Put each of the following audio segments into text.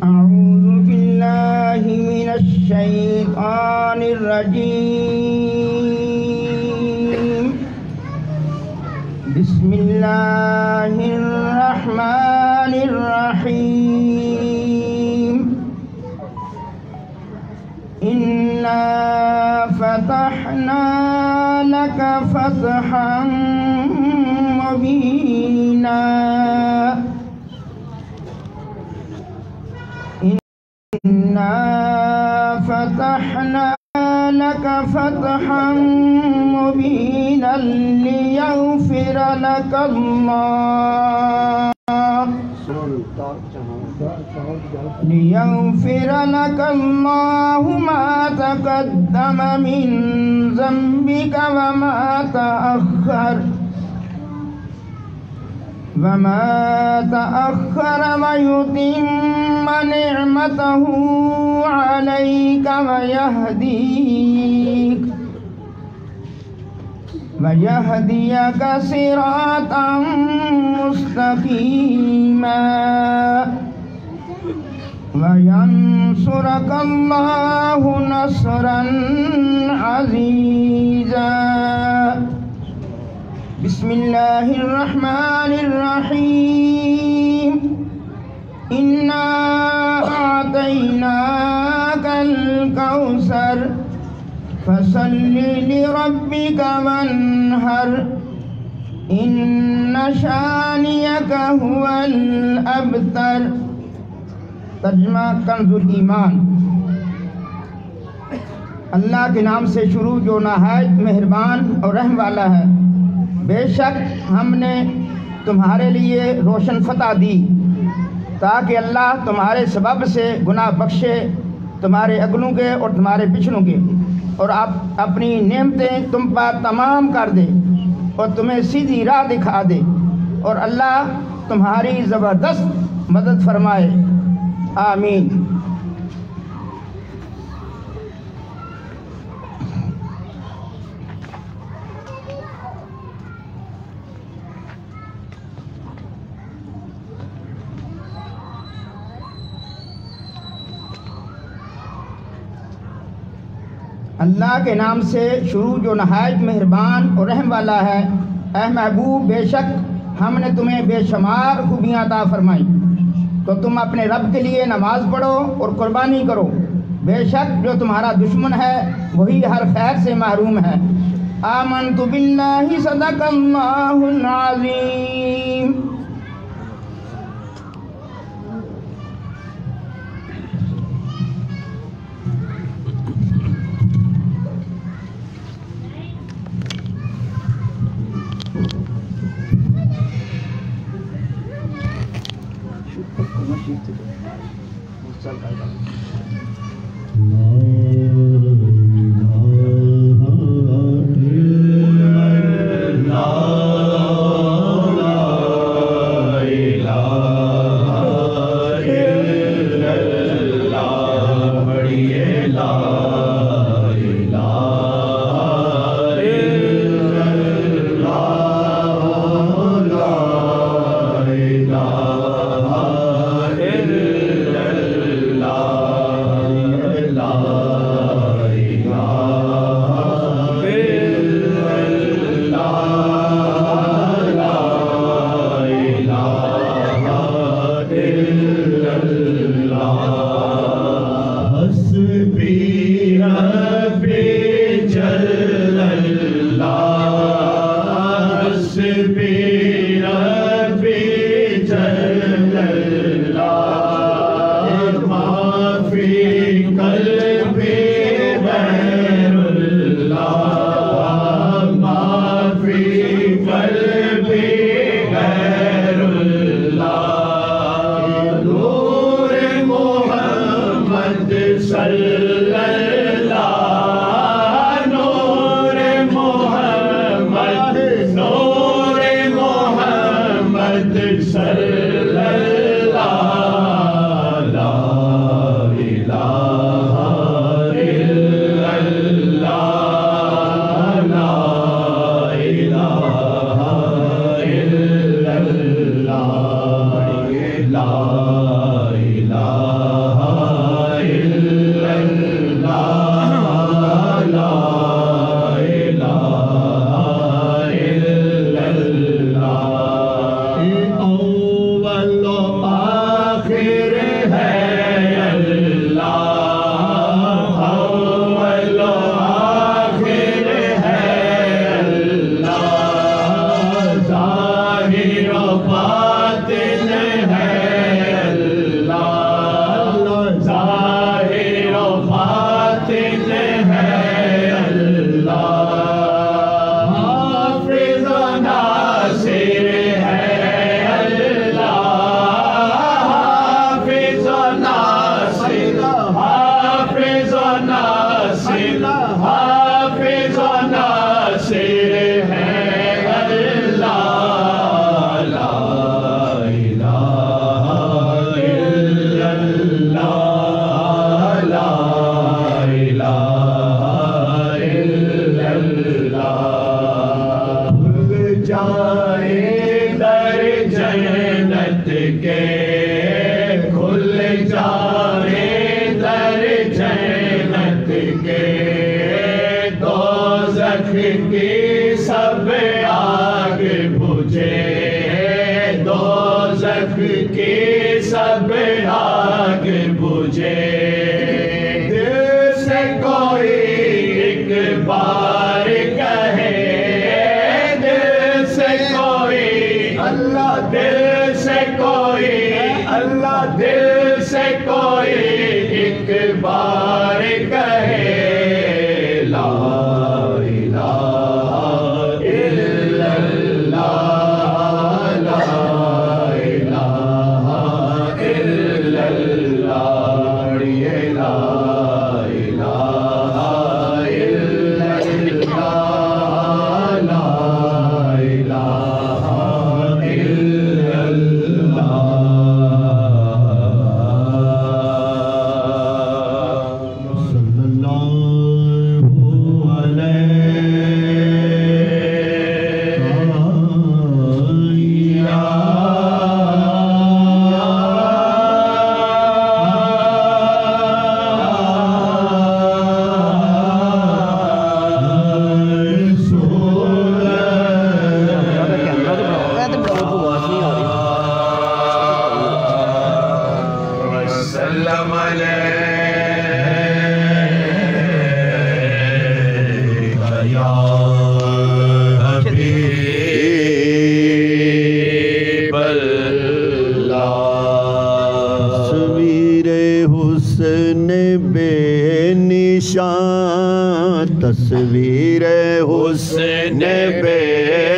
أعوذ بالله من الشيطان الرجيم بسم الله الرحمن الرحيم إنا فتحنا لك فتحا مبينا إنا فتحنا لك فتحا مبينا ليغفر لك الله ما تقدم من ذنبك وما تأخر ويتم نعمته عليك ويهديك صراطا مستقيما وينصرك الله نصرا عزيزا بسم الله الرحمن الرحيم إنا أعطيناك الكوثر فصل لربك وانحر إن شانئك هو الأبتر ترجمہ کنز الایمان۔ اللہ کے نام سے شروع جو نہایت مہربان اور رحم والا ہے۔ بے شک ہم نے تمہارے لیے روشن فتح دی تاکہ اللہ تمہارے سبب سے گناہ بخشے، تمہارے اگلوں کے اور تمہارے پچھلوں کے، اور اپنی نعمتیں تم پر تمام کر دے اور تمہیں سیدھی راہ دکھا دے، اور اللہ تمہاری زبردست مدد فرمائے، آمین۔ اللہ کے نام سے شروع جو نہایت مہربان اور رحم والا ہے۔ اے محبوب، بے شک ہم نے تمہیں بے شمار خوبیاں عطا فرمائی، تو تم اپنے رب کے لیے نماز پڑھو اور قربانی کرو۔ بے شک جو تمہارا دشمن ہے وہی ہر خیر سے محروم ہے۔ آمنت باللہ صدق اللہ العظیم۔ صلی اللہ ایک بار کہے لا الہ الا اللہ لا الہ الا اللہ یہ لا الہ الا اللہ لا الہ الا اللہ صلی اللہ وسلم علیک یا حبیب اللہ تصویر حسن بے نشان تصویر حسن بے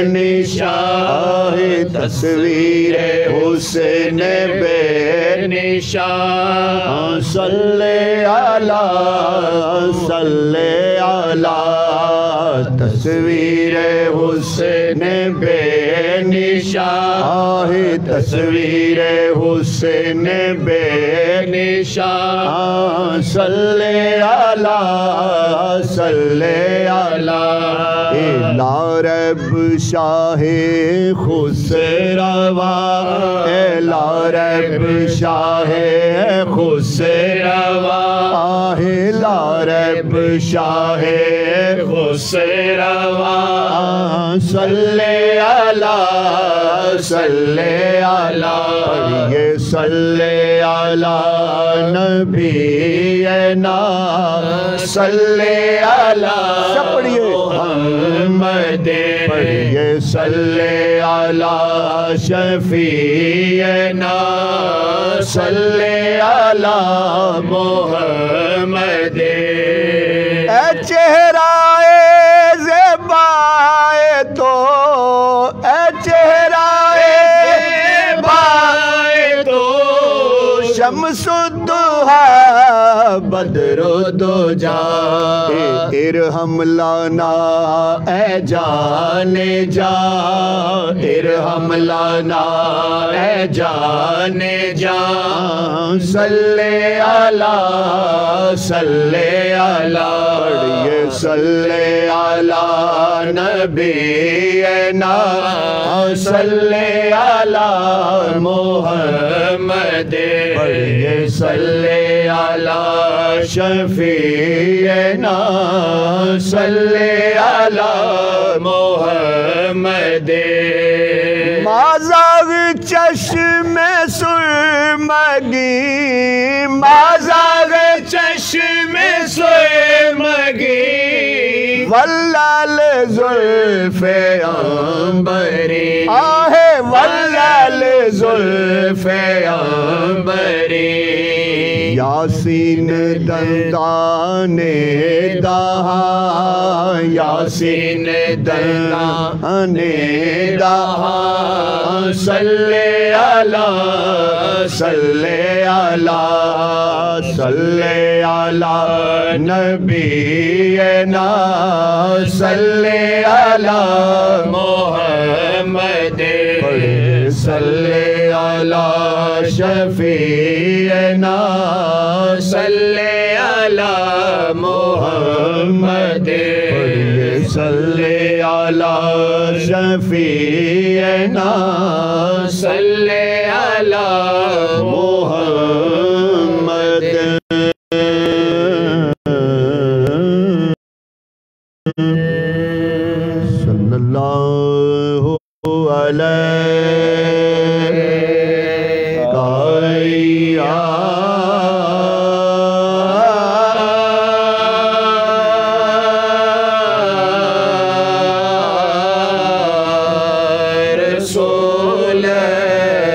نشان تصویر حسن بے نشان صلی علی تصویر حسن بے نشان تصویر حسن بے نشان صلی علی رب شاہ خسروا رب شاہ خسروا رب شاہ خسروا صلی علی نبینا صلی علی محمد پڑھیے صلی علی شفیعنا صلی علی محمد اے چہرہ زیبائے تو اے چہرہ زیبائے تو شمس الضحیٰ بدر الدجا ارحم لنا اے جان جا ارحم لنا اے جان جا صلی علی نبینا صلی علی محمد صلی علی شفیعنا صلی علی محمد مازاغ چشم سرمگی مازاغ چشم سرمگی واللال زلف عنبری واللال زلف عنبری یاسین دندان دہا یاسین دندان دہا صلی علی نبینا صلی علی محمد صلی علی شفیعنا صلی علی محمد صلی علی شفیعنا صلی علی محمد صلی اللہ علیہ رسول اللہ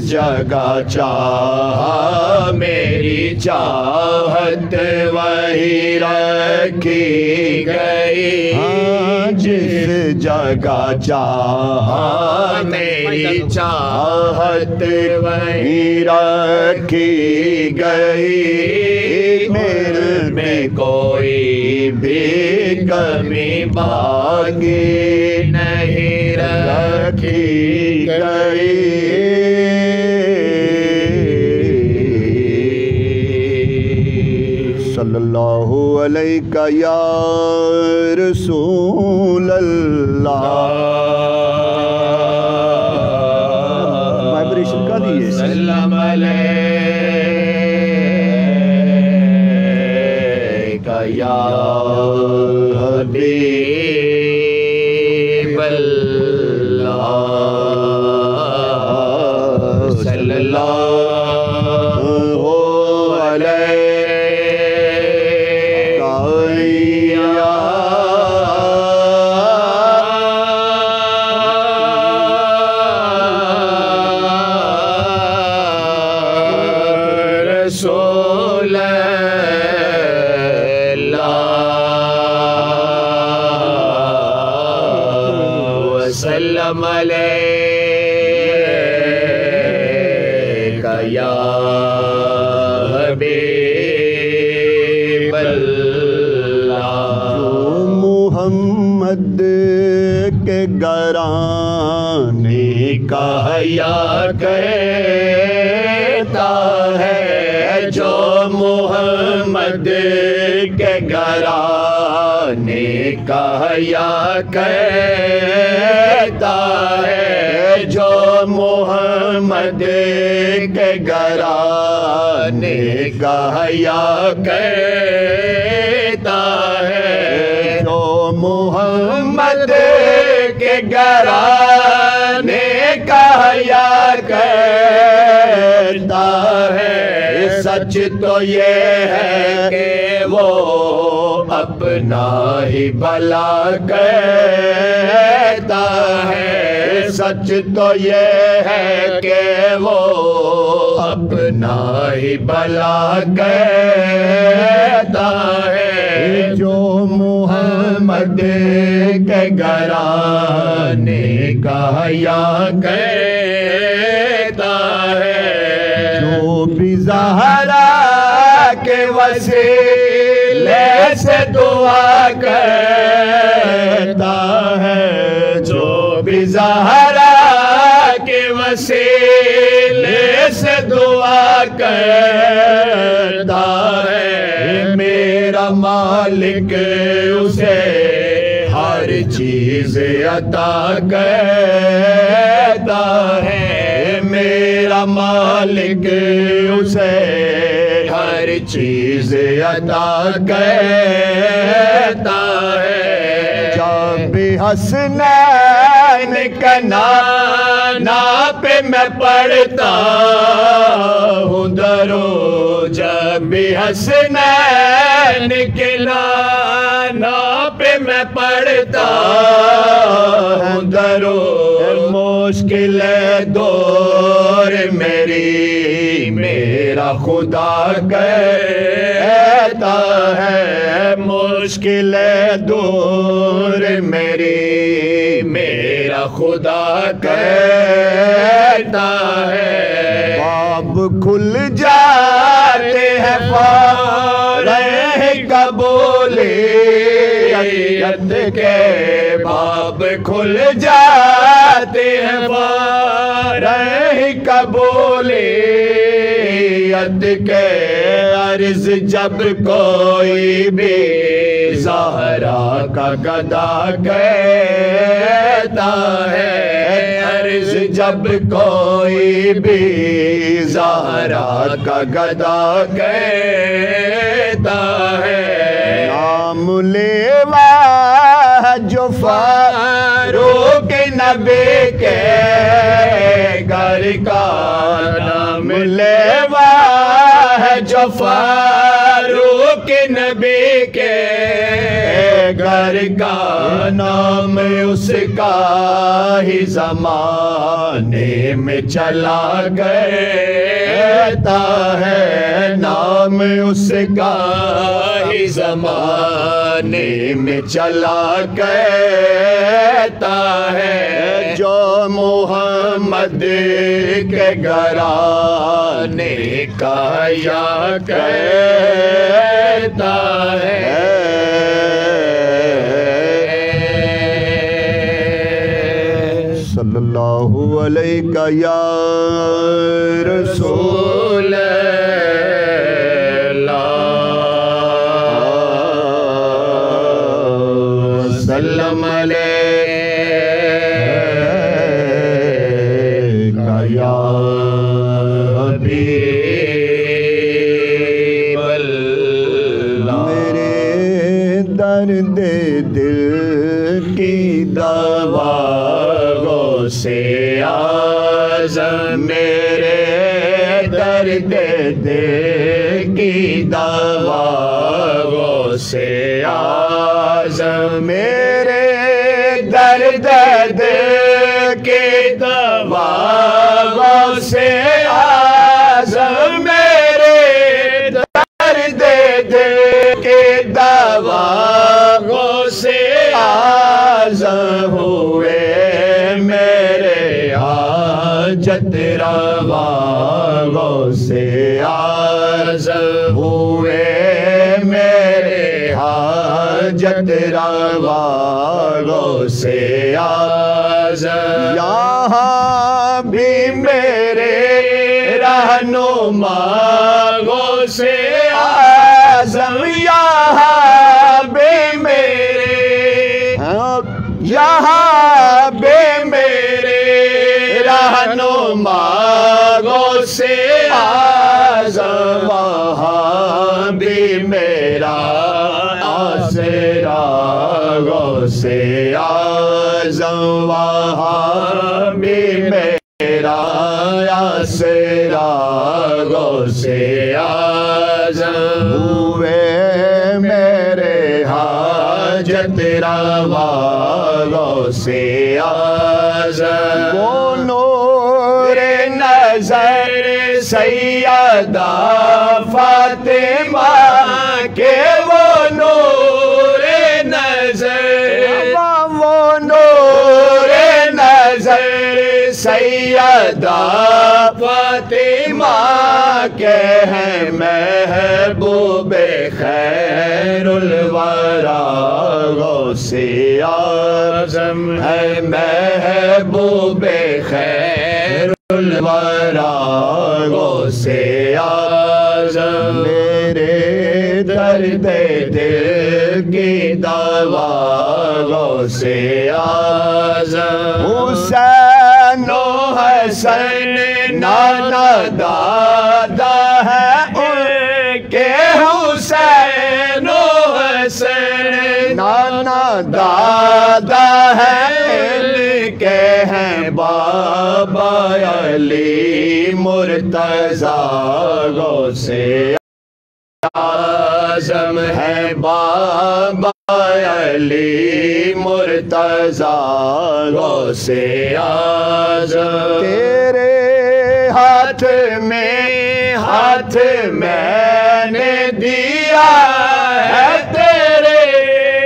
جگہ چاہا میری چاہت وہی رکھی گئی، جس جگہ چاہا میری چاہت وہی رکھی گئی، میرے میں کوئی بھی کمی باقی نہیں رکھی گئی۔ صلی اللہ علیہ یا رسول اللہ۔ وائبریشن کا دیئے سلام علیکہ یا حبیب اللہ، صلی اللہ رسول اللہ وسلم علیکہ یا حبیب اللہ۔ جو محمد کے گھرانے کا حیا کرتا ہے، جو محمد کے گھرانے کا حیا کرتا ہے، جو محمد کے گھرانے کا حیا کرتا ہے، جو محمد کے گھرانے کا حیا کرتا ہے، سچ تو یہ ہے کہ وہ اپنا ہی بھلا کرتا ہے، سچ تو یہ ہے کہ وہ اپنا ہی بھلا کرتا ہے، جو محمد کے گھرانے کا حیا کرتا ہے، جو بھی زہرا کے وسیلے سے دعا کرتا ہے، جو بھی زہرا کے وسیلے سے دعا کرتا ہے، میرا مالک اسے ہر چیز عطا کرتا ہے، میرا مالک اسے ہر چیز عطا کرتا ہے، جب حسنین کا نانا پہ میں پڑھتا ہوں درود، جب حسنین کے نانا پہ میں پڑھتا ہوں درود، مشکل دور میرا خدا کہتا ہے، مشکل دور میرا خدا کہتا ہے، باب کھل جاتے ہیں فارغ قبولیت کے، باب کھل جاتے ہیں فارغ قبولیت کے، عرض جب کوئی بھی زہرا کا گدا کہتا ہے، عرض جب کوئی بھی زہرا کا گدا کہتا ہے، نام لیوا جو فاروق نبی کے گھر کا، نام لیوا ہے جو فاروق نبی کے گھر در کا نام اس کا ہی زمانے میں چلا کرتا ہے، نام اس کا ہی زمانے میں چلا کرتا ہے، جو محمد کے گھرانے کا یا کہتا ہے۔ صلی اللہ علیہ یا رسول اللہ، سلم علیہ یا حبیب اللہ۔ میرے درد دل کی دوا سے اعظم، میرے درد دل کی دوا سے اعظم، میرے درد دل کی دوا سے اعظم، میرے درد دل کی دوا سے اعظم ہوئے حاجت روا سے اعظم ہوئے میرے حاجت روا سے اعظم، یہاں بھی میرے رہنما سے اعظم، یہاں بھی میرے، یہاں بھی میرے رہنما سے اعظم، وہاں بھی میرا آسرا سے اعظم، وہاں بھی میرا آسرا سے اعظم ہوئے میرے حاجت روا سے اعظم، وہ نور نظر سیدہ فاطمہ کے، وہ نور نظر، وہ نور نظر سیدہ فاطمہ کے ہیں، محبوب خیر الورا سے اعظم ہے، محبوب خیر الورا سے اعظم، میرے درد دل کی دوا سے اعظم، حسین و حسن نانا دادا ہے ان کے، حسین و حسن نانا دادا ہے ان کے ہیں، بابا علی مرتضیٰ سے اعظم ہے، بابا علی مرتضیٰ سے اعظم، تیرے ہاتھ میں نے دیا ہے، تیرے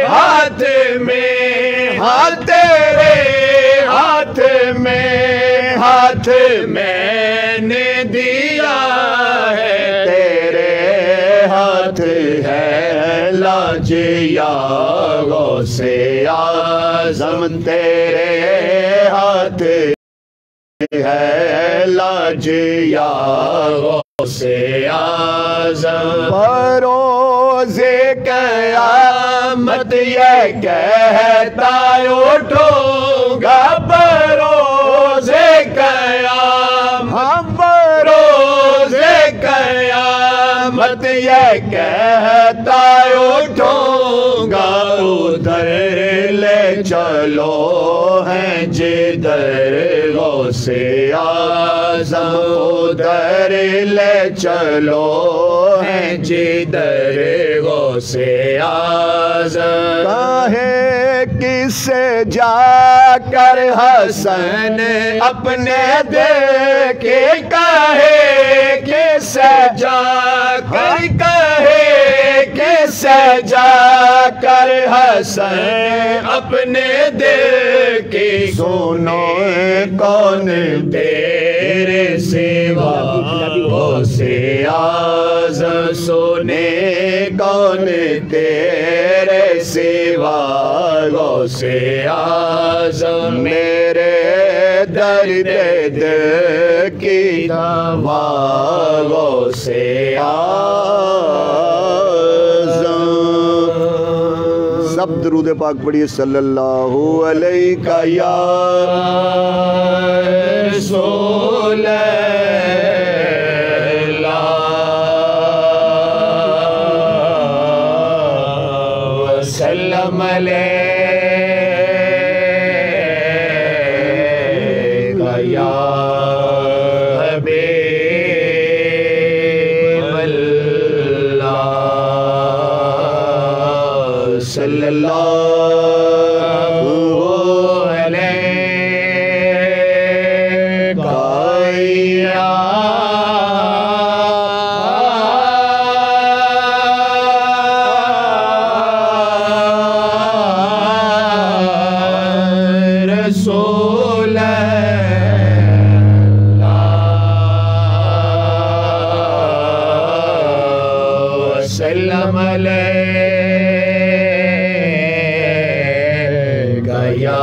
ہاتھ میں، تیرے ہاتھ میں نے دیا ہے، تیرے ہاتھ ہے لاجیا سے اعظم، تیرے ہاتھ ہے لاجیا سے اعظم، بروز قیامت یہ کہتا اٹھوں گا، بروز قیامت، بروز قیامت یہ کہتا اٹھوں گا، ادھر لے چلو ہیں جدھر غوث اعظم ادھر لے چلو ہیں جدھر غوث اعظم کہے کس سے جا کر حسن اپنے دیکھے کہے کس سے جا کر کہے کس سے جا کر حسن اپنے دیکھے سنو کون تیرے سوا غوث اعظم سنے کون تیرے سوا غوث اعظم میرے درد دل کی دوا غوث اعظم سب درود پاک پڑھیے صلی اللہ علیہ یا رسول اللہ وسلم علیہ یا حبیب اللہ صلی اللہ رسول اللہ وسلم علیہ یا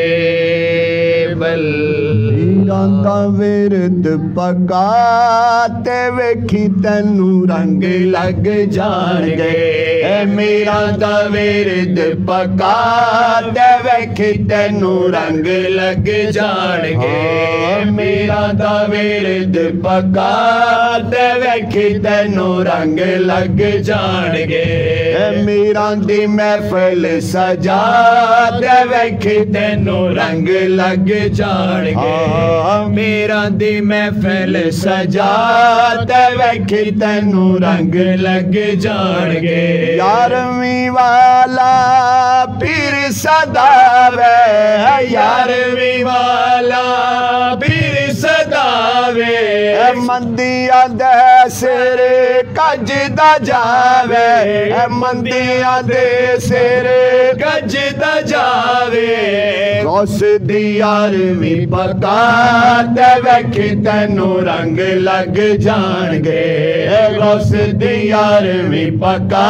حبیب اللہ ورد پکاتے ویکھی تینوں رنگ لگ جان گے میرا دا ورد پکاتے ویکھی تینوں رنگ لگ جان گے میرا دا ورد پکاتے ویکھی تینوں رنگ لگ جان گے میرا دی محفل سجا دے ویکھی تینوں رنگ لگ جان گے میرا دی محفل سجا دے ویکھی تینوں رنگ لگ جان گے یارویں والا پیر صداوے یارویں والا پیر صداوے مندیاں دے سر کجدا جاوے مندیاں دے سر کجدا جاوے غوث دی یارویں پکا تے ویکھی تینوں رنگ لگ جان گے غوث دی یارویں پکا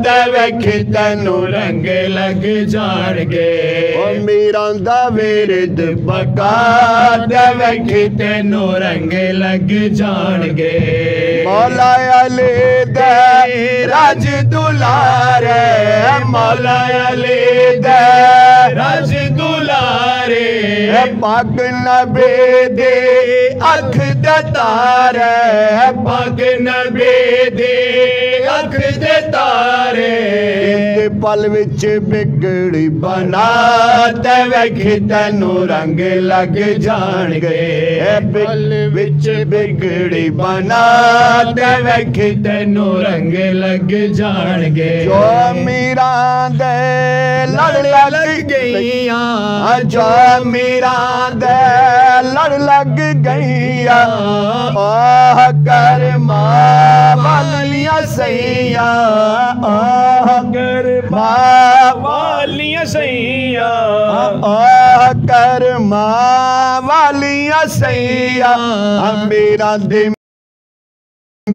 تے ویکھی تینوں رنگ لگ جان گے میرا دا ورد پکا تے ویکھی تینوں رنگ لگ جان گے مولا علی دے راج دلارے مولا علی دے راج دلارے پاک نبی دے اکھ دے تارے پاک نبی دے اکھ دے تارے پل وچ بگڑی بنا تے ویکھی تینوں رنگ لگ جان گے پل وچ بگڑی بنا تے ویکھی تینوں رنگ لگ جان گے جو میران دے لڑ لگ گئیاں جو میران دے لڑ لگ گئیاں آہ کرما والیاں سیاں آہ کرما والیاں سیاں آہ کرما والیاں سیاں میرا دل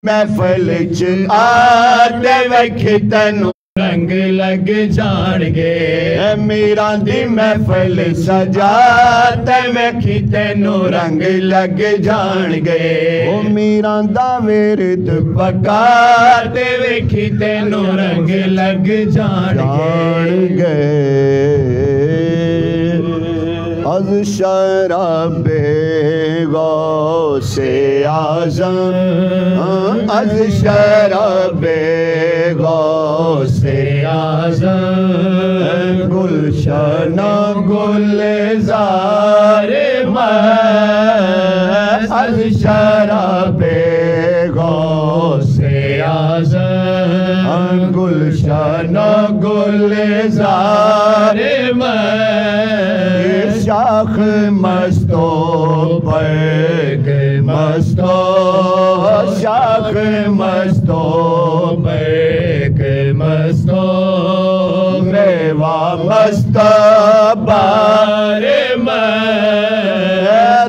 محفل چ آتے ویکھی تینوں رنگ لگ جان گے میرا دی محفل سجاتے ویکھی تینوں رنگ لگ جان گے میرا دا ورد پکاتے ویکھی تینوں رنگ لگ جان گے از شراب غوث اعظم از شراب غوث سے آزم گلشن گلزار مست از شراب غوث اعظم گلشن گلزار مست شاخ مستو برگ مستو شاخ مستو برگ مستو میوہ مست بار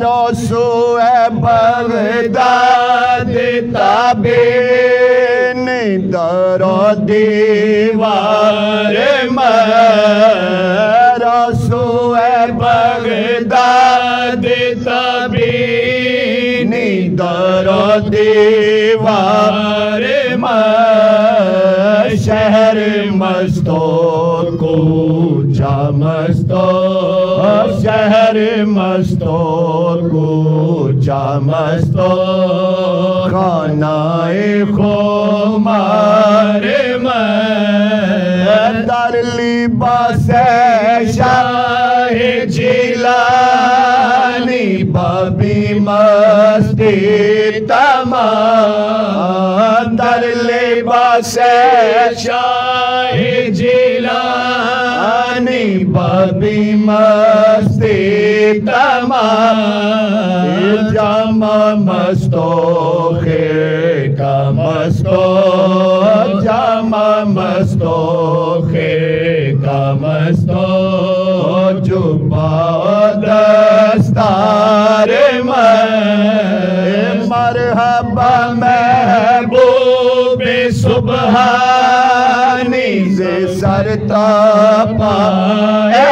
رسو بغداد تابین در دیوار رسو بغداد تابین در دیوار شہر مستو کوچہ مستو شہر مستو کوچہ مستو خانہ خمار در لباس شاہ جیلانی بابی مستی تمام در لباس شاہ جیلانی بابی مستی تمام جامع مستو خیر کا مستو جامع مستو خیر کا مستو جبہ دستار مرحبا محبوب سبحانی سے سر تپائے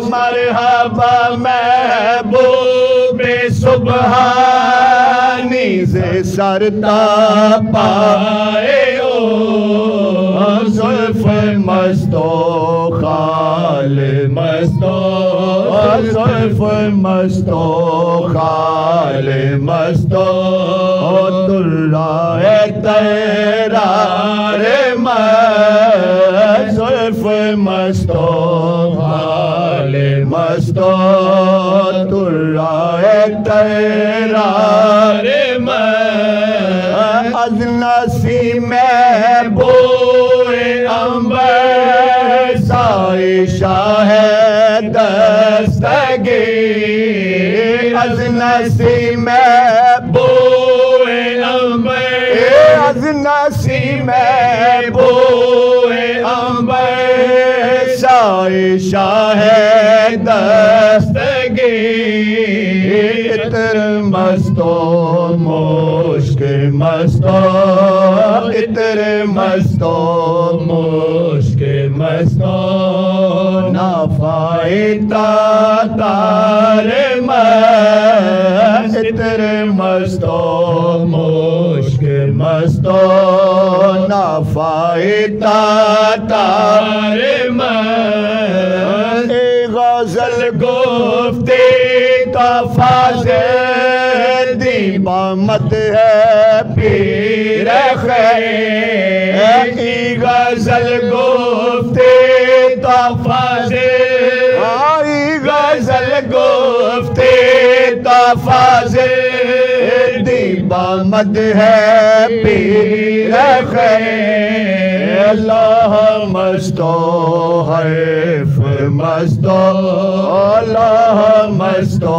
مرحبا محبوب سبحانی سے سر تپائے زلف مستو خال مستو زلف مستو خال مستو درائے تیرار زلف مستو خال مستو درائے تیرار از نسیم بوئے عنبر سائے شاہ دستگیر از نسیم بوئے عنبر از نسیم بوئے عنبر سائے شاہ دستگیر عطر مستو مشک مستو عطر مستو مشک مستو نافائے تاتار مست عطر مستو مشک مستو نافائے تاتار مست غزل گفتے تفاضل دیبامت ہے پیر خیر غزل گفتے تفاضل غزل گفتے تفاضل دیبامت ہے پیر خیر اللہ مستو حیف مستو اللہ مستو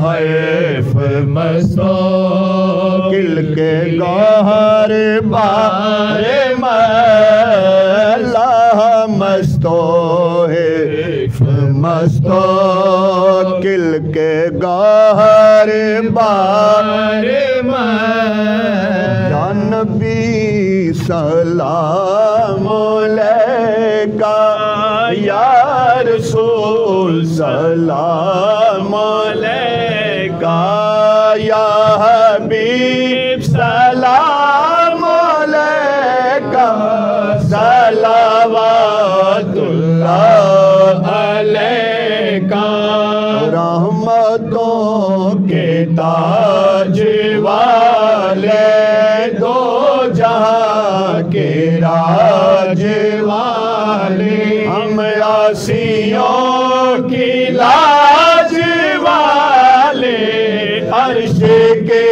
حیف مستو کل کے گوہر بار اللہ مستو حیف مستو کل کے گوہر بار یا نبی سلام علیکہ یا رسول سلام علیکہ یا حبیب سلام علیکہ صلوات اللہ علیکہ رحمتوں کے تاج والے دو جہاں کے معراج والے ہم عاصیوں کی لاج والے عرش کے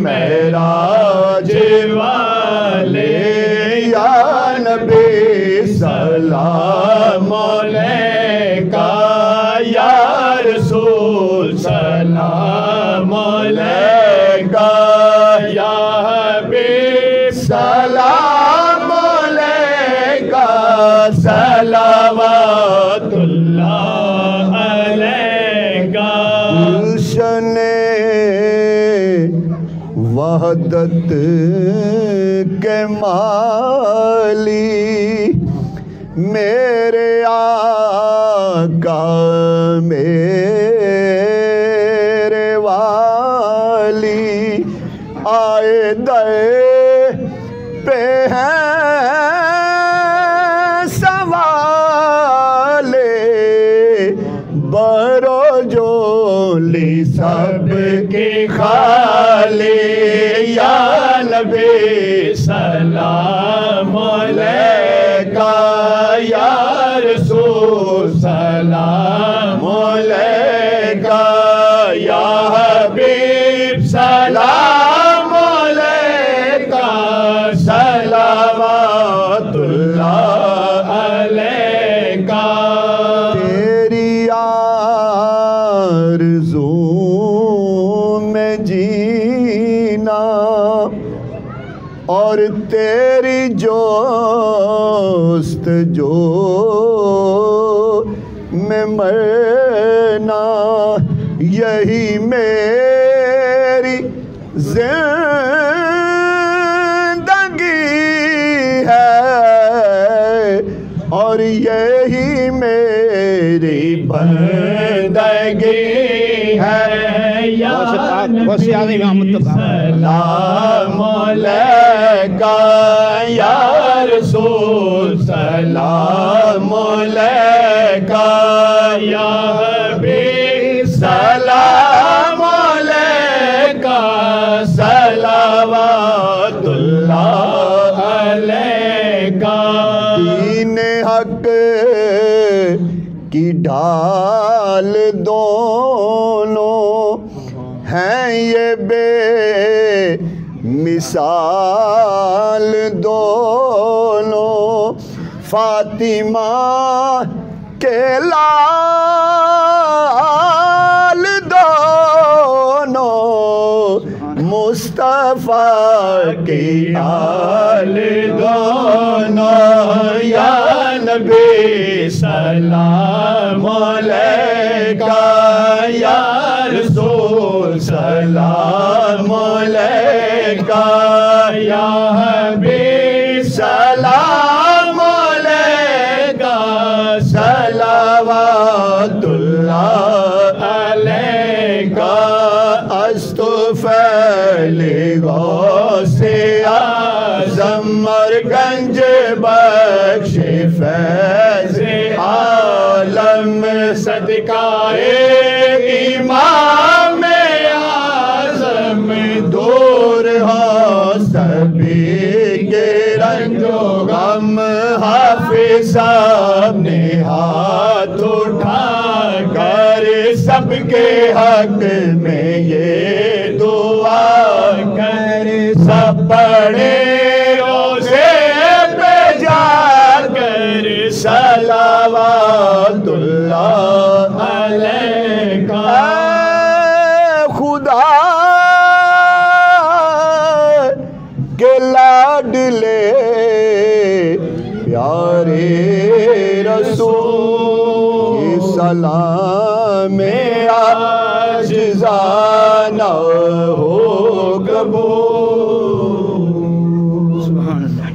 معراج والے یا نبی سلام علیکہ یا رسول سلام علیکہ یا حبیب سلام علیکہ صلوات اللہ علیکہ گلشن وحدت کے مالی میرے آقا میرے والی آئے دے پہ ہیں سوالے برو جولی سب کی خالی یا نبی سلام علیکہ یا رسول سلام علیکہ یا حبیب سلام علیکہ صلوات اللہ علیکہ تیری آرزو میں جینا اور تیری جستجو میں مرنا یہی میری زندگی ہے اور یہی میری بندگی ہے یا نبی سلام علیکہ یا رسول سلام علیکہ یا حبیب سلام علیکہ صلوات اللہ علیکہ دین حق کی ڈھال دونوں ہیں یہ بے مثال دونوں فاطمہ کے لال دونوں مصطفیٰ کی آل دونوں یا نبی سلام علیکہ یا رسول سلام علیکہ یا حبیب سلام علیکہ صلوات اللہ علیکہ استفیل غوث اعظم مرگنج بخش فیض عالم صدقہ امام اعظم دور ہو سبھی کے رنج و غم حافظ صاحب نے ہاتھ اٹھا کر سب کے حق میں یہ دعا کر سب پڑھے روزے پہ جا کر صلوات اللہ علیکہ خدا کے لاڈلے پیارے رسول سلام عاجزانہ ہو قبول سبحان اللہ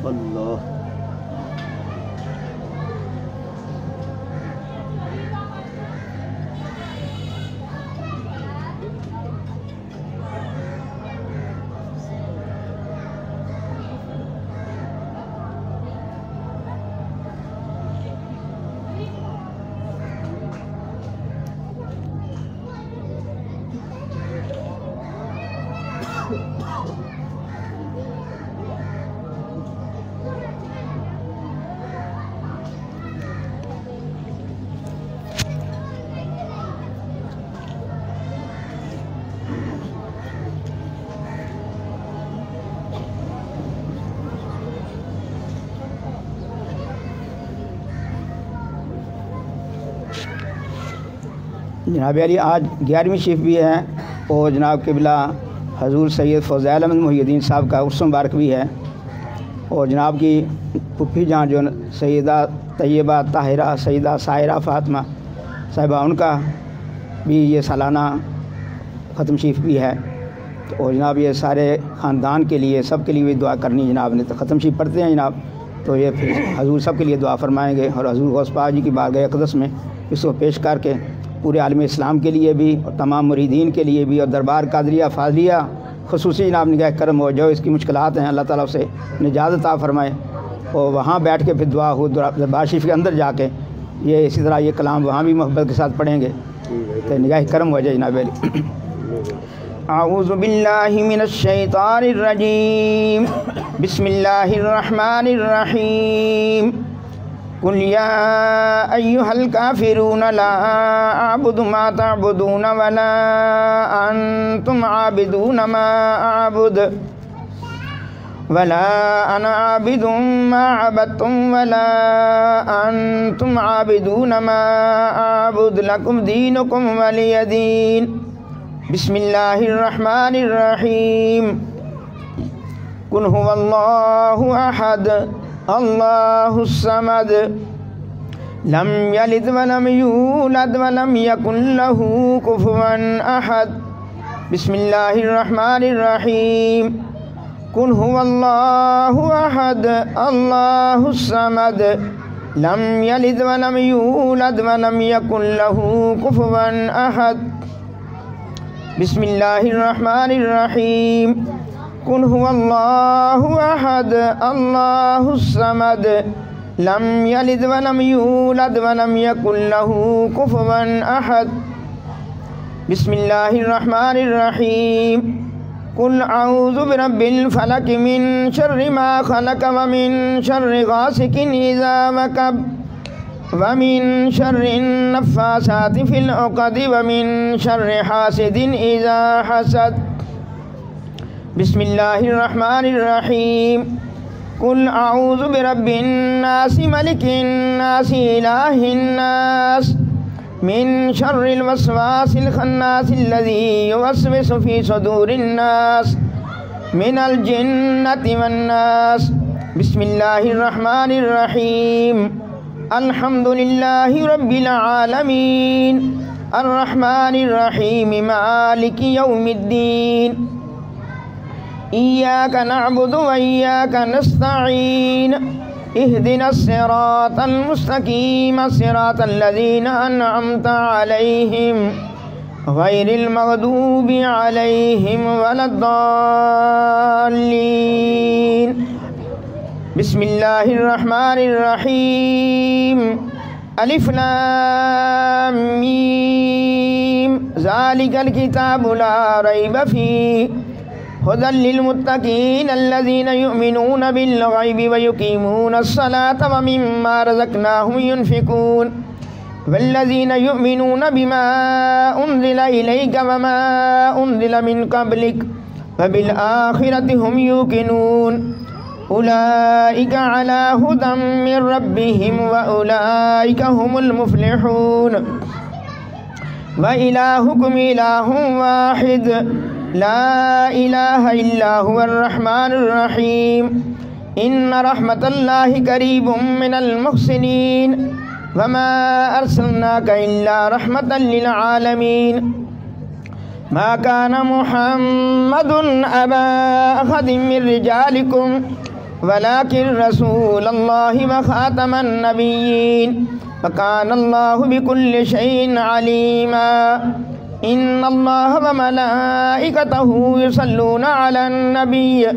اللہ جناب علی آج 11ویں شریف بھی ہے اور جناب قبلہ حضور سید فضیل احمد محی الدین صاحب کا عرس مبارک بھی ہے، اور جناب کی پھپھی جان جو سیدہ طیبہ طاہرہ سیدہ سائرہ فاطمہ صاحبہ ان کا بھی یہ سالانہ ختم شریف بھی ہے، اور جناب یہ سارے خاندان کے لیے سب کے لیے بھی دعا کرنی جناب نے، تو ختم شریف پڑھتے ہیں جناب تو یہ پھر حضور سب کے لیے دعا فرمائیں گے، اور حضور غوث پاک جی کی بارگاہ اقدس میں اس کو پیش کر کے پورے عالم اسلام کے لیے بھی اور تمام مریدین کے لیے بھی اور دربار قادریہ فاضلیہ خصوصی جناب نگاہ کرم ہو، جو اس کی مشکلات ہیں اللہ تعالیٰ سے نجات عطا فرمائے، اور وہاں بیٹھ کے پھر دعا ہو دربار شریف کے اندر جا کے یہ اسی طرح یہ کلام وہاں بھی محبت کے ساتھ پڑھیں گے تو نگاہ کرم ہو جائے جناب علی۔ اعوذ باللہ من الشیطان الرجیم، بسم اللہ الرحمن الرحیم، قل یا ایہا الکافرون لا اعبد ما تعبدون ولا انتم عابدون ما اعبد ولا انا عابد ما عبدتم ولا انتم عابدون ما اعبد لکم دینکم ولی دین۔ بسم اللہ الرحمن الرحیم، قل هو اللہ احد اللہ الصمد لم یلد ولم یولد ولم یکن له کفوا احد۔ بسم اللہ الرحمن الرحیم، قل هو اللہ احد اللہ الصمد لم یلد ولم یولد ولم یکن له کفوا احد۔ بسم اللہ الرحمن الرحیم، قل هو اللہ احد اللہ الصمد لم یلد ولم یولد ولم یکن له کفوا احد۔ بسم اللہ الرحمن الرحیم، قل اعوذ برب الفلق من شر ما خلق ومن شر غاسق اذا وقب ومن شر النفاثات في العقد ومن شر حاسد اذا حسد۔ بسم اللہ الرحمن الرحیم، قل اعوذ برب الناس ملک الناس الہ الناس من شر الوسواس الخناس الذي يوسوس في صدور الناس من الجنة والناس۔ بسم اللہ الرحمن الرحیم، الحمد للہ رب العالمین الرحمن الرحیم مالک یوم الدین، ایاک نعبد و ایاک نستعین، اہدنا الصراط المستقیم صراط الذین انعمت علیہم غیر المغضوب علیہم ولا الضالین۔ بسم اللہ الرحمن الرحیم، الف لام میم، ذالک الکتاب لا ریب فیہ ھدی للمتقین الذین یؤمنون بالغیب ویقیمون الصلاة ومما رزقناہم ینفقون۔ والذین یؤمنون بما انزل الیک وما انزل من قبلک وبالآخرۃ هم یوقنون اولئک علی ھدی من ربہم واولئک هم المفلحون وإلہکم الہ واحد لا الہ الا هو الرحمن الرحیم ان رحمت اللہ قریب من المحسنین وما ارسلناک الا رحمتا للعالمین ما كان محمد أبا أحد من رجالكم ولكن رسول الله وخاتم النبيين وكان الله بكل شيء عليما إن الله وملائكته يصلون على النبي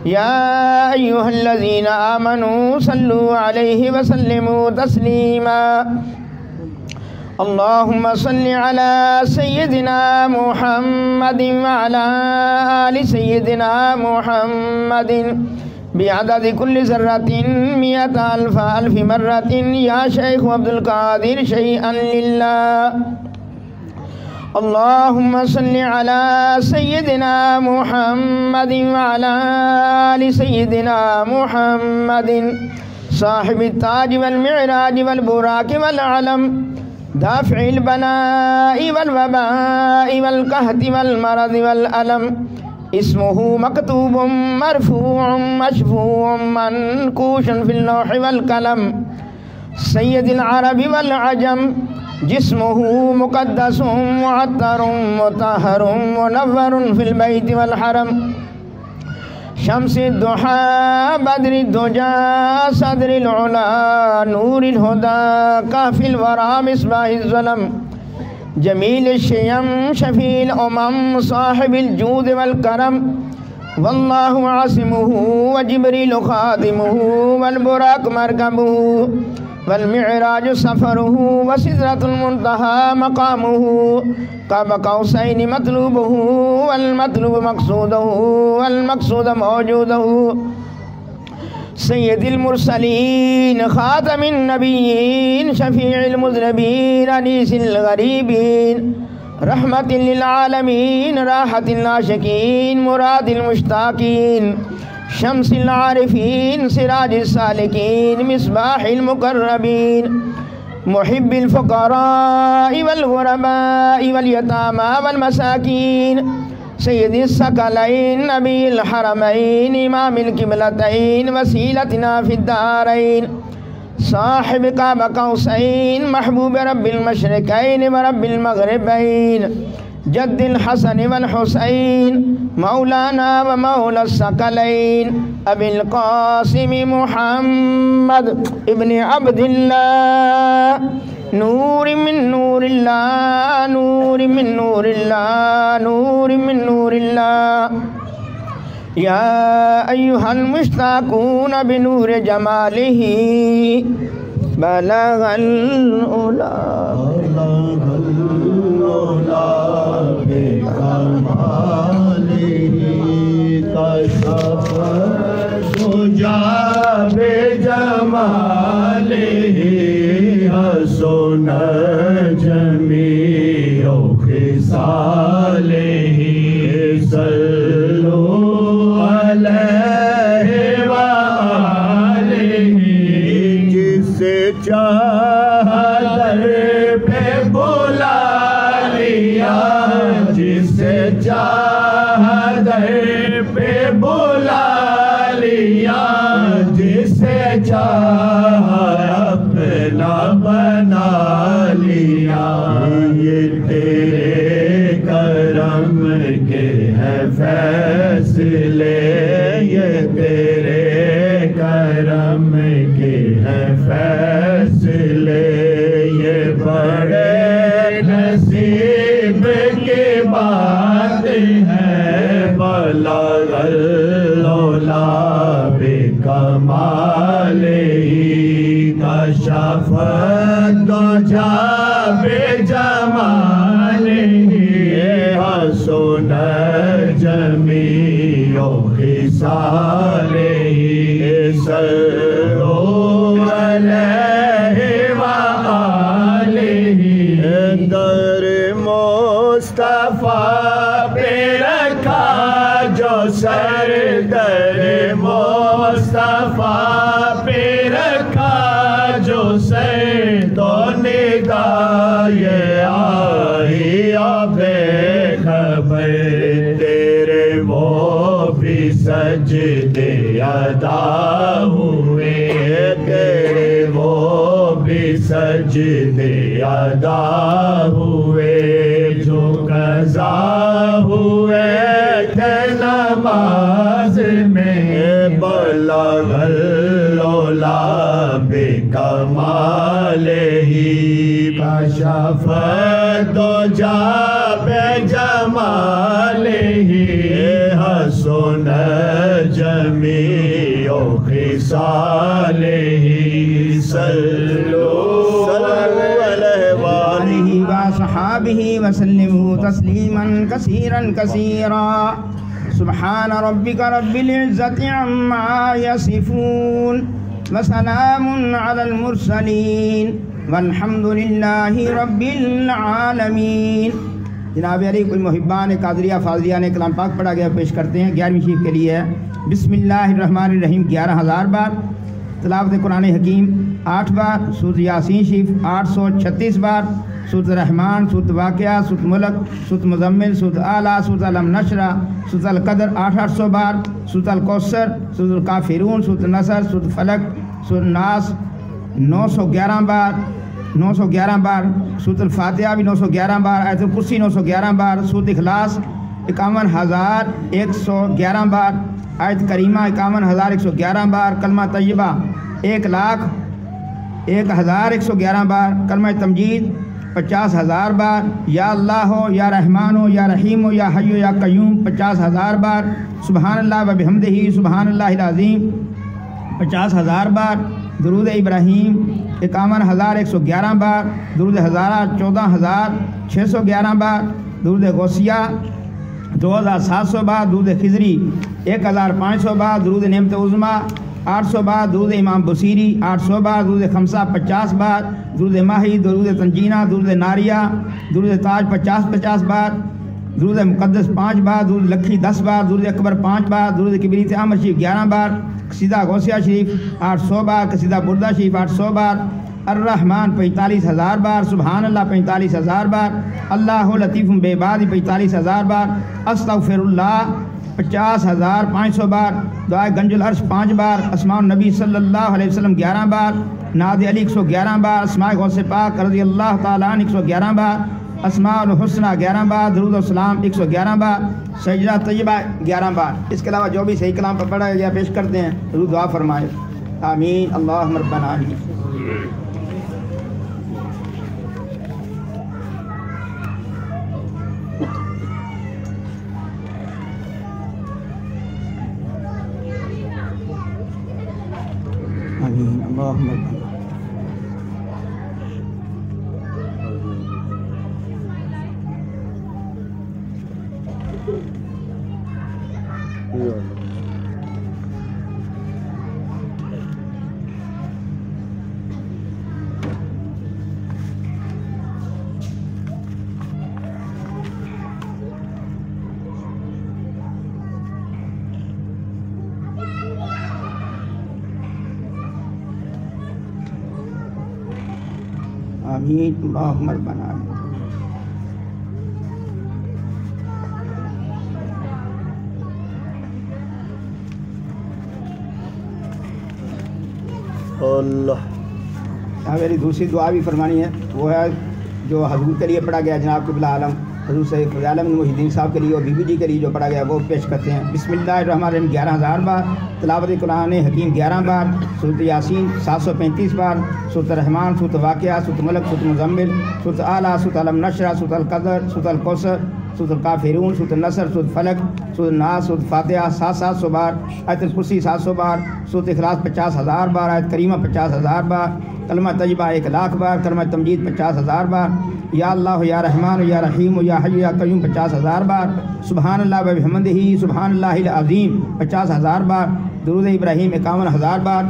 يا أيها الذين آمنوا صلوا عليه وسلموا تسليما اللهم صل على سيدنا محمد وعلى آل سيدنا محمد بعدد كل ذرة 100,000 مرة يا شيخ عبد القادر شيئا لله اللهم صل على سيدنا محمد وعلى آل سيدنا محمد صاحب التاج والمعراج والبراق والعلم دافع البلاء والوباء والقحط والمرض والألم اسمه مكتوب مرفوع مشفوع منقوش في اللوح والقلم سيد العرب والعجم جسمه مقدس معطر مطهر منور في البيت والحرم شمس الضحى بدر الدجى صدر العلا نور الهدى كهف الورى مصباح الظلم جميل الشيم شفيع الأمم صاحب الجود والكرم والله عاصمه وجبريل خادمه والبراق مركبه والمعراج سفره وسدرة المنتهى مقامه قاب قوسين مطلوبه والمطلوب مقصوده والمقصود موجوده سيد المرسلين خاتم النبيين شفيع المذنبين أنيس الغريبين رحمة للعالمين راحة العاشقين مراد المشتاقين شمس العارفين سراج السالكين مصباح المقربين محب الفقراء والغرباء واليتامى والمساكين سيد الثقلين نبي الحرمين إمام القبلتين وسيلتنا في الدارين صاحب قاب قوسين محبوب رب المشرقين ورب المغربين جد الحسن والحسين مولانا ومولى الثقلين أبي القاسم محمد ابن عبد الله نور من نور الله نور من نور الله نور من نور الله يا أيها المشتاقون بنور جماله بلغ الأولى بكماله كشف الدجى بجماله حسن جميع خصاله صلوا عليه وآله جسے چاہا در پہ بلا لیا جسے چاہا در پہ بلا لیا جسے چاہا اپنا بنا لیا یہ تیرے کرم کے ہے فیصلے یہ تیرے کرم کے ہے فیصلے یہ بڑے نصیب کی بات ہے بلغ العلا بکمالہ کشف الدجى بجمالہ حسن جميع خصاله صلوا عليه وآله در مصطفیٰ پہ رکھا جو سر تو نگاہ آئی بے خبر تیرے وہ بھی سجدے ادا ہوئے تیرے وہ بھی سجدے ادا ہوئے جو قضا ہوئے تھے نماز میں بلغ العلا بکمالہ کشف الدجی بجمالہ حسن جمیع خصالہ صلوا علیہ وآلہ وصحابہ وسلموا تسلیما کثیرا کثیرا سبحان ربک رب العزت عما یصفون وسلام علی المرسلین والحمد للہ رب العالمین۔ جناب علی کوئی محبان قادریہ فاضلیہ نے کلام پاک پڑھا گیا پیش کرتے ہیں 11ویں شریف کے لیے۔ بسم اللہ الرحمن الرحیم 11,000 بار، تلاوت قرآن حکیم 8 بار، سورۃ یاسین شریف 836 بار، سورۃ الرحمن، سورۃ واقعہ، سورۃ ملک، سورۃ مزمل، سورۃ اعلیٰ، سورۃ علم نشرہ، سورۃ القدر 800 بار، سورۃ الکوثر، سورۃ الکافرون، سورۃ النصر، سورۃ فلق، سورۃ الناس 911 بار، 911 بار، سورۃ الفاتحہ بھی 911 بار، آیت الکرسی 911 بار، سورۃ اخلاص 51,111 بار، آیت کریمہ 51,111 بار، کلمہ طیبہ 1,01,111 بار، کلمہ تمجید 50,000 بار، یا اللہ ہو یا رحمان ہو یا رحیم ہو یا حی یا قیوم 50,000 بار، سبحان اللہ و بحمدہ سبحان اللہ العظیم 50,000 بار، درود ابراہیم 51,111 بار، درود ہزارہ 14,611 بار، درود غوثیہ 2,700 بار، درود خضری 1,500 بار، درود نعمت عظمیٰ 800 بار، درود امام بصیری 800 بار، درود خمسہ 50 بار، درود ماہی، درود تنجینہ، درود ناریہ، درود تاج 50 بار، درود مقدس 5 بار، درود لکھی 10 بار، درود اکبر 5 بار، درود کبریت احمد شریف 11 بار، قصیدہ غوثیہ شریف 800 بار، قصیدہ بردہ شریف 800 بار، الرحمن 45,000 بار، سبحان اللہ 45,000 بار، اللہ لطیف بعباد 45,000 بار، استغفر اللہ 50,500 بار، دعائے گنج العرش 5 بار، اسماء النبی صلی اللہ علیہ وسلم 11 بار، نعت علی 111 بار، اسماء غوث پاک رضی اللہ تعالیٰ عنہ 111 بار، اسماء الحسنہ 11 بار، درود السلام 111 بار، سجدہ طیبہ 11 بار۔ اس کے علاوہ جو بھی صحیح کلام پر پڑھا گیا پیش کرتے ہیں، حضور دعا فرمائے، آمین اللہم ربنا آمین۔ آمین اللہم ربنا آمین اللہم ربنا آمین۔ اللہ میری دوسری دعا بھی فرمانی ہے، وہ ہے جو حضور کے لیے پڑھا گیا، جناب قبلہ عالم حضور سید فضل عالم محی الدین صاحب کے لیے اور بی بی جی کے لیے جو پڑھا گیا وہ پیش کرتے ہیں۔ بسم اللہ الرحمن الرحیم 11,000 بار، تلاوت قرآن حکیم 11 بار، سورۃ یاسین 735 بار، سورۃ الرحمن، سورۃ واقعہ، سورۃ ملک، سورۃ مزمل، سورۃ اعلیٰ، سورۃ علم نشرہ، سورۃ القدر، سورۃ الکوثر، سورۃ الکافرون، سورۃ النصر، سورۃ فلق، سورۃ الناس، سورۃ فاتحہ 700 بار، آیت الکرسی 700 بار، سورۃ اخلاص 50,000 بار، آیت کریمہ 50,000 بار، کلمہ طیبہ 1,00,000 بار، کلمہ تمجید 50,000 بار، یا اللہ یا رحمان یا رحیم یا حی یا قیوم 50,000 بار، سبحان اللہ و بحمدہ سبحان اللہ العظیم 50,000 بار، درود ابراہیم 51,000 بار،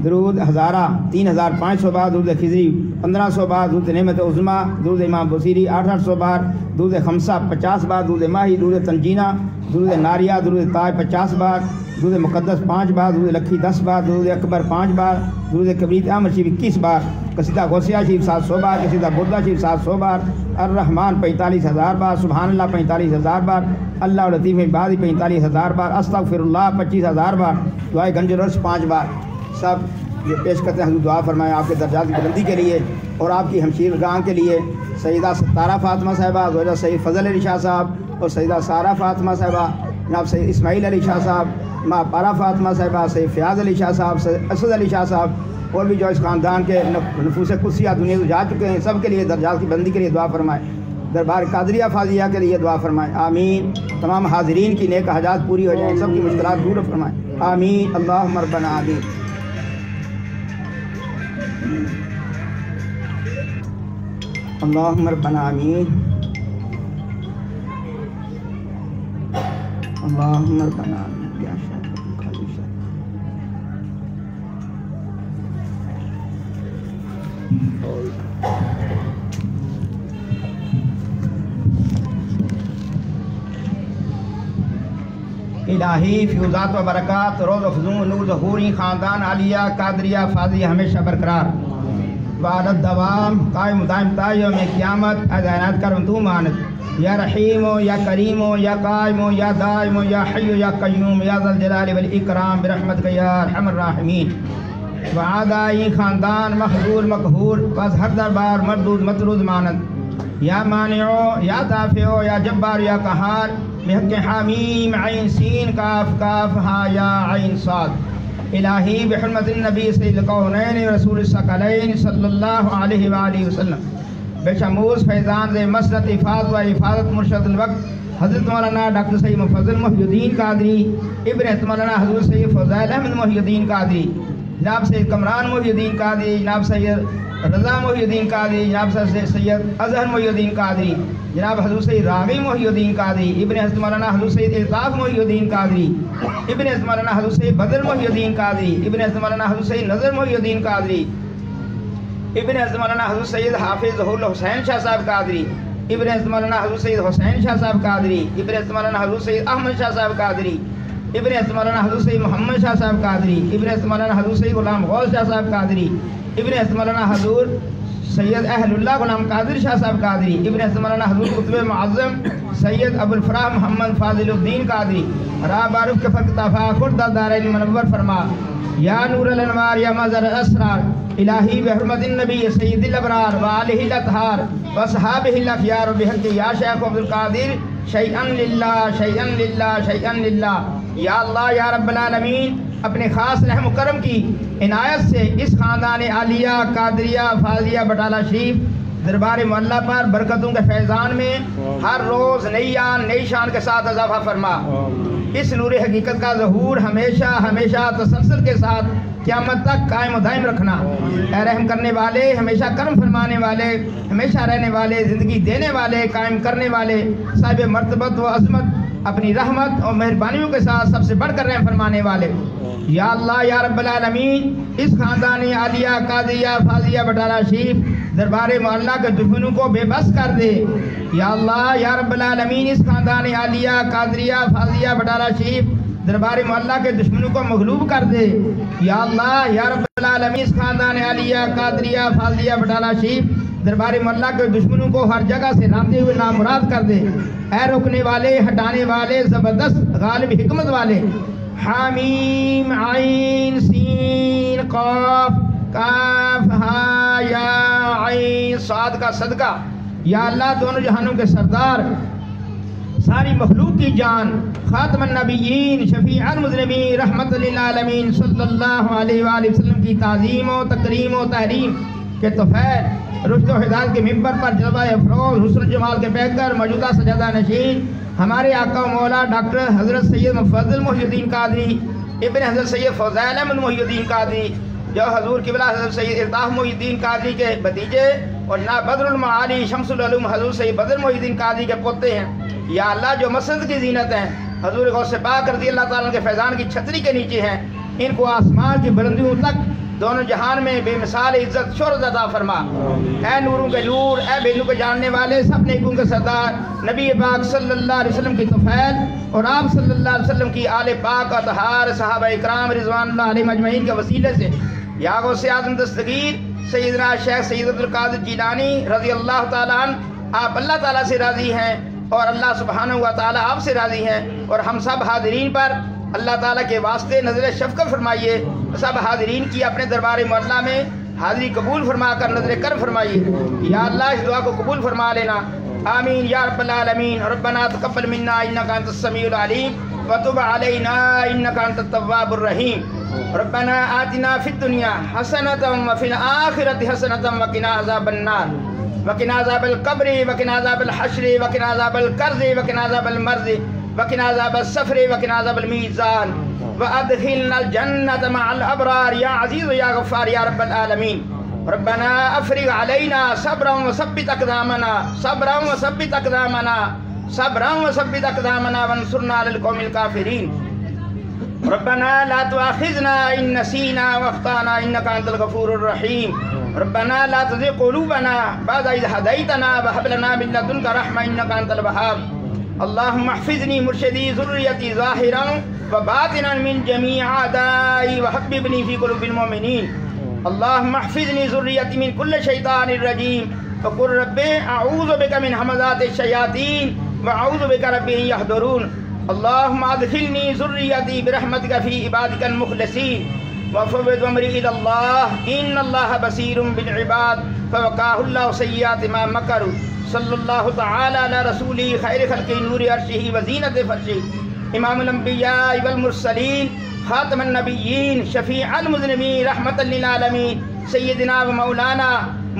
درود ہزارہ 3,500 بار، درود خضری 1,500 بار، درود نعمت عظمیٰ، درود امام بصیری 800 بار، درود خمسہ 50 بار، درود ماہی، درود تنجینہ، درود ناریہ، درود تاج 50 بار، درود مقدس 5 بار، درود لکھی 10 بار، درود اکبر 5 بار، درود کبریت احمد شریف 21 بار، قصیدہ غوثیہ شریف 700 بار، قصیدہ بردہ شریف 700 بار، الرحمن 45,000 بار، سبحان اللہ 45,000 بار، اللہ لطیف عبادی 45,000 بار، استغفر اللہ 25,000 بار، دعائے گنج العرش 5 بار. سب یہ پیش کرتے ہیں. حضور دعا فرمائیں آپ کے درجات کی بلندی کے لیے اور آپ کی ہمشیر گاہ کے لیے. سیدہ ستارہ فاطمہ صاحبہ، زوجہ سید فضل علی شاہ صاحب اور سیدہ سارہ فاطمہ صاحبہ، جناب سید اسماعیل علی شاہ صاحب، ماں پارا فاطمہ صاحبہ، سید فیاض علی شاہ صاحب، سید اسد علی شاہ صاحب اور بھی جو اس خاندان کے نفوس قدسیہ دنیا سے جا چکے ہیں، سب کے لیے درجات کی بلندی کے لیے دعا فرمائیں. دربار قادریہ فاضلیہ کے لیے دعا فرمائیں. آمین. تمام حاضرین کی نیک حاجات پوری ہو جائیں، سب کی مشکلات دور فرمائیں. آمین. اللہم ربنا آمین. اللہم ربنا آمین. اللہم ربنا آمین. یا شاہ خالی شاہ. الہی فیوزات و برکات روز افزوں نور ظہوری خاندان عالیہ قادریہ فاضلیہ ہمیشہ برقرار وعدد دوام قائم دائم تا یوم قیامت عنایت کر تو مانت یا رحیم یا کریم یا قائم یا دائم یا حی یا قیوم یا ذا الجلال والاکرام برحمتک یا ارحم الراحمین. وعدائی خاندان محضور مقہور بس ہر دربار مردود مطرود مانت یا مانعو یا دافعو یا جبار یا قہار بحق حامیم عین سین کاف کاف ہا یا عین صاد. الہی بحرمت النبی سید القونین رسول الثقلین صلی اللہ علیہ وآلہ وسلم بشموز فیضان ذی مسرت افاظ و افاظت مرشد الوقت حضرت مولانا ڈاکٹر سید مفضل محی الدین قادری ابن مولانا حضرت سید فضائل احمد محی الدین قادری، جناب سید کمران محی الدین قادری، جناب سید رضا محی الدین قادری، جناب سید اظہر محی الدین قادری، جناب حضرت سید راغی محی الدین قادری، ابن حضرت مولانا حضرت سید الطاف محی الدین قادری، ابن حضرت مولانا حضرت سید بدر محی الدین قادری، ابن حضرت مولانا حضرت سید نظر محی الدین قادری، ابن حضرت مولانا حضرت سید حافظ ظہور الحسین شاہ صاحب قادری، ابن حضرت مولانا حضرت سید حسین شاہ صاحب قادری، ابن حضرت مولانا حضرت سید احمد شاہ صاحب قادری، ابن حضرت مولانا حضرت سید محمد شاہ صاحب قادری، ابن حضرت مولانا حضرت سید غلام غوث شاہ صاحب قادری، ابن حضرت مولانا حضرت سید اہل اللہ غلام قادر شاہ صاحب قادری، ابن حضرت مولانا حضرت قطب معظم سید ابو الفراح محمد فاضل الدین قادری راہ بارف کے فرق تفاخر دارین منور فرما. یا نور الانوار یا مظہر الاسرار الہی بحرمت النبی سید الابرار وآلہ الاطہار واصحابہ الاخیار بحق یا شیخ عبد القادر شیئن للہ شیئن للہ شیئن للہ. یا اللہ یا رب العالمین اپنے خاص رحم و کرم کی عنایت سے اس خاندان عالیہ قادریہ فاضلیہ بٹالہ شریف دربار معلیٰ پر برکتوں کے فیضان میں ہر روز نئی آن نئی شان کے ساتھ اضافہ فرما. اس نور حقیقت کا ظہور ہمیشہ ہمیشہ تسلسل کے ساتھ قیامت تک قائم و دائم رکھنا. اے رحم کرنے والے، ہمیشہ کرم فرمانے والے، ہمیشہ رہنے والے، زندگی دینے والے، قائم کرنے والے، صاحب مرتبت و عظمت، اپنی رحمت اور مہربانیوں کے ساتھ سب سے بڑھ کر رحم فرمانے والے. یا اللہ یا رب العالمین اس خاندان عالیہ قادریہ فاضلیہ بٹالہ شریف دربار معلیٰ کے دشمنوں کو بے بس کر دے. یا اللہ یا رب العالمین اس خاندان عالیہ قادریہ فاضلیہ بٹالہ شریف دربار معلیٰ کے دشمنوں کو مغلوب کر دے. یا اللہ یا رب العالمین اس خاندان عالیہ قادریہ فاضلیہ بٹالہ شریف دربار معلیٰ کے دشمنوں کو ہر جگہ سے راندے ہوئے نامراد کر دے. اے رکنے والے، ہٹانے والے، زبردست غالب حکمت والے، حامیم عین سین قاف کاف ہا یا عین صاد کا صدقہ یا اللہ دونوں جہانوں کے سردار، ساری مخلوق کی جان، خاتم النبیین، شفیع المذنبین، رحمت للعالمین صلی اللہ علیہ وآلہ وسلم کی تعظیم و تکریم و تحریم کے طفیل رشد و ہدایت کے ممبر پر جلوہ افروز حسن و جمال کے پیکر موجودہ سجادہ نشین ہمارے آقا و مولا ڈاکٹر حضرت سید مفضل محی الدین قادری ابن حضرت سید فضائل احمد محی الدین قادری جو حضور قبلہ حضرت سید الطاف محی الدین قادری کے بھتیجے اور نا بدر المعالی شمس العلوم حضور سید بدر محی الدین قادری کے پوتے ہیں. یا اللہ جو مسجد کی زینت ہیں، حضور غوث پاک رضی اللہ تعالیٰ کے فیضان کی چھتری کے نیچے ہیں، ان کو آسمان کی بلندیوں تک دونوں جہان میں بے مثال عزت شہرت عطا فرما۔ اے نوروں کے نور، اے بینوں کے جاننے والے، سب نیکوں کے سردار، نبی پاک صلی اللہ علیہ وسلم کی طفیل اور آپ صلی اللہ علیہ وسلم کی آل پاک اطہار صحابہ اکرام رضوان اللہ علیہ مجمعین کے وسیلے سے یا غوث اعظم دستگیر سیدنا شیخ سید عبدالقادر جیلانی رضی اللہ تعالیٰ عنہ، آپ اللہ تعالیٰ سے راضی ہیں اور اللہ سبحانہ و تعالیٰ آپ سے راضی ہیں، اور ہم سب حاضرین پر اللہ تعالیٰ کے واسطے نظر شفقت فرمائیے، سب حاضرین کی اپنے دربار معلیٰ میں حاضری قبول فرما کر نظر کرم فرمائیے۔ یا اللہ اس دعا کو قبول فرما لینا، آمین یا رب العالمین۔ ربنا تقبل منا انک انت السمیع العلیم وتب علینا انک انت التواب الرحیم۔ ربنا آتنا فی الدنیا حسنۃ وفی الآخرۃ حسنۃ وقنا عذاب النار وقنا عذاب القبر وقنا عذاب الحشر وقنا عذاب القرض وقنا عذاب المرض وقنا عذاب السفر وقنا عذاب الميزان وادخلنا الجنة مع الأبرار يا عزيز يا غفار يا رب العالمين۔ ربنا افرغ علينا صبرا وثبت اقدامنا صبرا وثبت اقدامنا صبرا وثبت اقدامنا وانصرنا على القوم الكافرين۔ ربنا لا تؤاخذنا ان نسينا واخطانا انك انت الغفور الرحيم۔ ربنا لا تزغ قلوبنا بعد إذ هديتنا وهب لنا من لدنك رحمة انك انت الوهاب۔ اللهم احفظني مرشدي ذريتي ظاهرا وباطنا من جميع اعدائي وحببني في قلوب المؤمنين۔ اللهم احفظني ذريتي من كل شيطان رجيم وقل رب اعوذ بك من همزات الشياطين واعوذ بك رب ان يحضرون۔ اللهم ادخلني ذريتي برحمتك في عبادك المخلصين وفوض امري الى الله ان الله بصير بالعباد فوقاه الله سيئات ما مكروا۔ صلی اللہ تعالی علی رسولی خیر خلق نور عرشہ وزینت فرشہ امام الانبیاء والمرسلین خاتم النبیین شفیع المذنبین رحمۃ للعالمین سیدنا و مولانا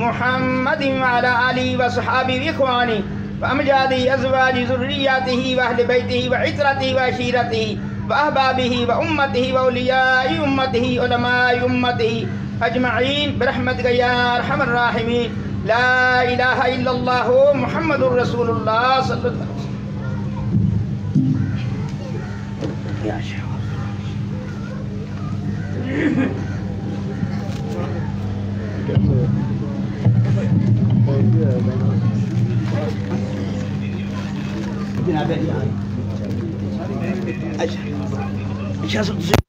محمد وعلی آلہ وصحابہ واخوانہ وامجاد ازواج ذریاتہ واہل بیتہ وعترتہ وعشیرتہ واحبابہ وامتہ واولیاء امتہ علماء امتہ اجمعین برحمتک یا ارحم الراحمین۔ لا الہ الا اللہ محمد رسول اللہ صلی اللہ علیہ وسلم۔